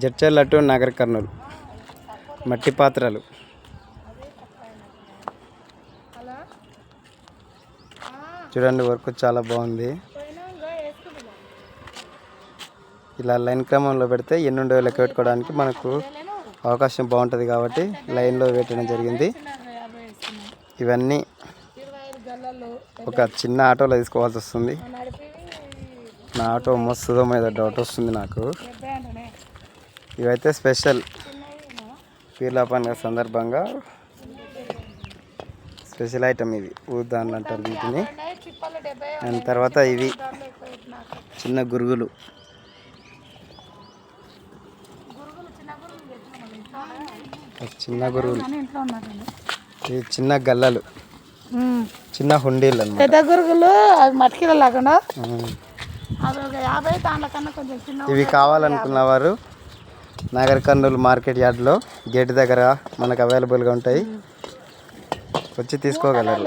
Jadcherla to Nagar Kurnool మట్టి పాత్రలు. చూడండి, వర్క్ చాలా బాగుంది. ఇలా లైన్ క్రమంలో పెడితే ఎన్నుండో లెక్క పెట్టుకోవడానికి మనకు అవకాశం బాగుంటుంది కాబట్టి లైన్లో పెట్టడం జరిగింది. ఇవన్నీ ఒక చిన్న ఆటోలో తీసుకోవాల్సి వస్తుంది. నా ఆటో మస్తుందో మీద డౌట్ వస్తుంది నాకు. ఇవైతే స్పెషల్ పీర్ల పండుగ సందర్భంగా స్పెషల్ ఐటమ్. ఇది ఊదాన్లు అంటారు వీటిని. అండ్ తర్వాత ఇవి చిన్న గురుగులు, చిన్న గురుగులు, ఇవి చిన్న గల్లలు, చిన్న హుండీలు అన్నమాట. పెద్ద గురుగులు అవి మట్టికిలో లేకుండా ఇవి కావాలనుకున్న వారు నగర్ కర్నూలు మార్కెట్ యార్డ్లో గేట్ దగ్గర మనకు అవైలబుల్గా ఉంటాయి, వచ్చి తీసుకోగలరు.